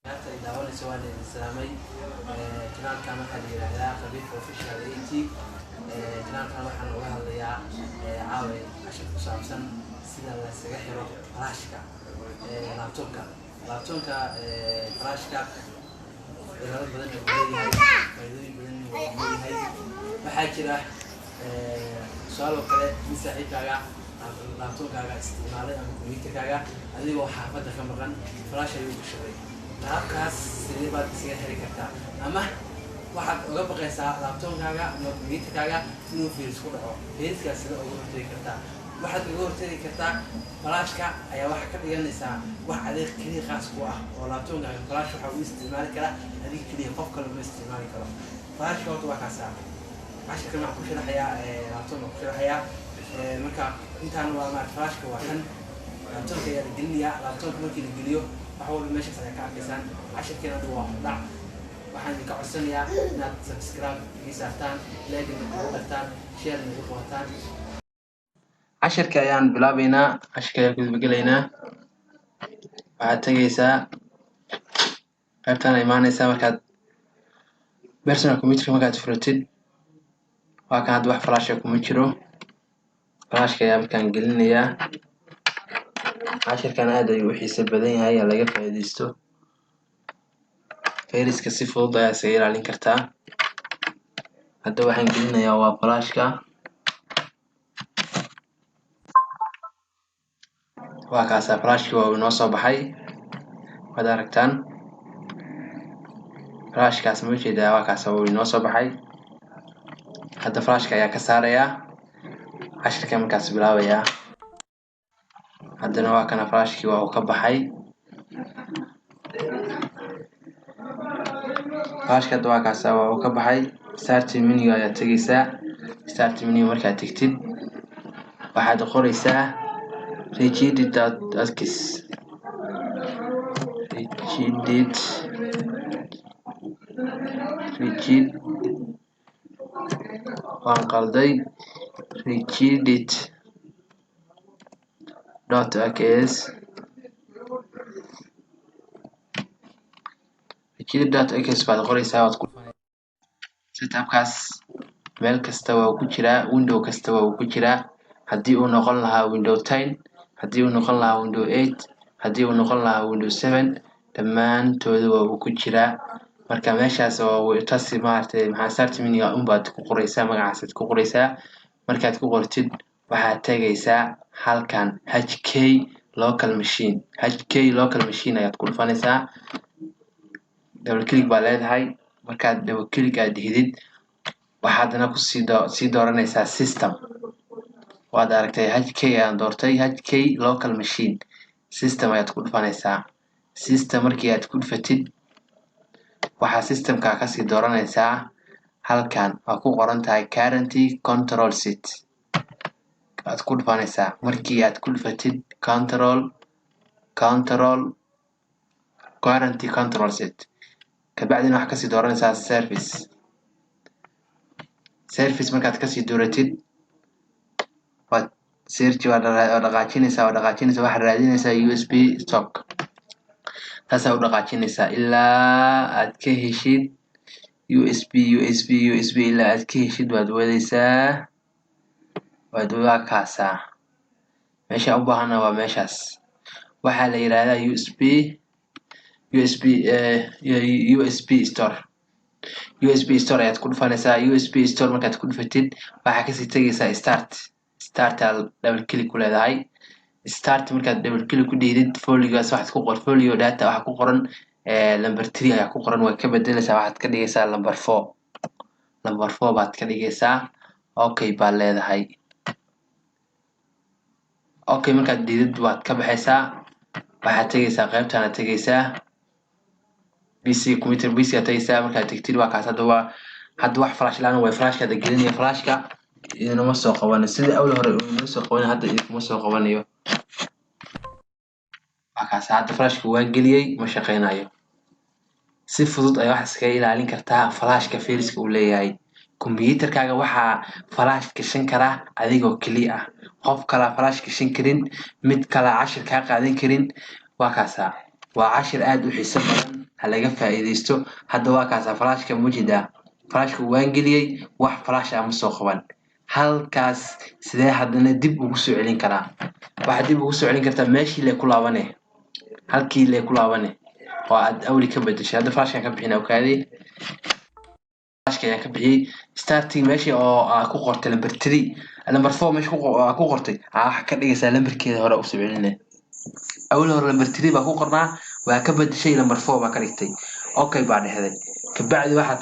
دعونا سؤال الإسلامي جنان كان حدي لا خبير official AT جنان كان waxaan uga hadlayaa caawi cashir ku saabsan sida la isaga xiro flashka laptopka flashka ilaa badan oo leeyahay waxaa jira su'aalo kale saaxiibkaaga laptopkaaga isticmaalay ama computerkaaga adigoo xaafadda ka maqan flash ayuu ku shaqay qaabkaas sidee baad isaga xiri kartaa ama waxaad uga baqaysaa laptopkaaga ama computerkaaga inuu virus ku dhaco viruskaas sida uga hortagi kartaa waxaad uga hortagi kartaa flashka ayaa waxa ka dhiganaysaa wax adeeg kaliya khaas ku ah oo laptopkaaga flash waxa uu isticmaali karaa adeeg kaliya qof kale ma isticmaali karo flashka horta waa kaasa cashirkan waxaan ku sharaxayaa laptopka ku sharaxayaa marka intaan waa ma flashka waa kan laptopka ayaa la gelinayaa laptopka markii la geliyo waxa walba meeshaas ayaa ka arkaysaan cashirkeena hadda waa dhac waxaan ka codsanayaa inaad subscribe ii saartaan like ugu dartaan share ugu qabataan cashirka ayaan bilaabaynaa cashirka ayaan gudbagelaynaa waxaad tagaysaa qaybtaan imaanaysaa markaad personal computer markaad furatid waa kan hadda wax flash kuma jiro flashka ayaa markaan gelinayaa cashirkan aad ayuu u xiiso badan yahay laga faa'iideysto viruska si fudud ayaa isaga ilaalin kartaa hadda waxaan gelinayaa waa flashka waa kaasa flashka waa inoo soo baxay waad aragtaan flashkaas ma jeedaa waa kaasa waa inoo soo baxay hadda flashka ayaa ka saarayaa cashirka markaas bilaabayaa haddana waa kana flashkii waa uu ka baxay flashka hadda waa kaasa waa uu ka baxay start menu ayaa tegaysaa start menu markaad tegtid waxaad qoraysaa rigid.askis waan qalday rigid.aks baad qoraysaa waad ku setupkaas meel kasta waa ku jiraa window kasta waa ku jiraa haddii uu noqon lahaa window 10 haddii uu noqon lahaa window 8 haddii uu noqon lahaa window 7 dhammaantooda waa ku jiraa marka meeshaas oo taasi maartay maxaa start menu baad ku qoraysaa magacaas ku qoraysaa markaad ku qortid waxaad tagaysaa halkan hk local machine ayaad ku dhufanaysaa double click baa leedahay markaad double click aad hidid waxaadna ku sii dooranaysaa system waad aragtay hk ayaan doortay hk local machine system ayaad ku dhufanaysaa system markii aad ku dhufatid waxaa systemka ka sii dooranaysaa halkan waa ku qoran tahay current control set aad ku dhufanaysaa markii aad ku dhufatid current control set kabacdina waxaa kasii dooranaysaa service markaad kasii dooratid waad search waa dhaqaajinaysaa waxaad raadinaysaa USB stock taasaa u dhaqaajinaysaa ilaa aad ka heshid USB ilaa aad ka heshid waad wadaysaa waa kaasaa meesha u baahana waa meeshaas waxaa la yiraahdaa USB store ayaad ku dhufanaysaa USB store markaad ku dhufatid waxaa kasii tagaysaa start double click ku leedahay start markaad double click ku dhiidid foliogaas waxaad ku qor folio data waxa ku qoran number 3 ayaa ku qoran way ka bedelaysaa waxaad ka dhigaysaa number 4 baad ka dhigaysaa okay baa leedahay okay markaad dhiidid waad ka baxaysaa waxaad tagaysaa qaybtana tagaysaa PC computer PC aad tagaysaa markaad tagtid waa kaas hadda wax flash laan way flashka da gelinaya flashka inama soo qabanayo sida awal hore inama soo qabanayo hadda inama soo qabanayo waa kaas hadda flashka waa geliyay ma shaqeynayo si fudud ay wax iska ilaalin kartaa flashka viruska uu leeyahay computerkaaga waxaa flash gashan kara adigoo kaliya ah qof kala flash gashan karin mid kala cashir ka qaadan karin waa kaasa وعشر آد وحساب هلاقي فائديستو هذا واقع فلاش كموجودة فلاش وانجلي واحد فلاش أمسوخوان هل كاس سده حدنا دب وقصو علين كلا واحد دب وقصو علين كرتا ماشي لكل عوانه هل كي لكل عوانه وعد أولي كبدش هذا فلاش كان كبحنا وكادي فلاش كان كبحي ستارتي ماشي أو كو قرت لمبر 3 لمبر 4 ماشي كو قرتي حكا دغيسا لمبر كده هورا وسو علينه أول هور لمبر 3 با كو قرنا وكبد شيء لمبر 4 با كدغتي اوكي بعد هذا كبعد واحد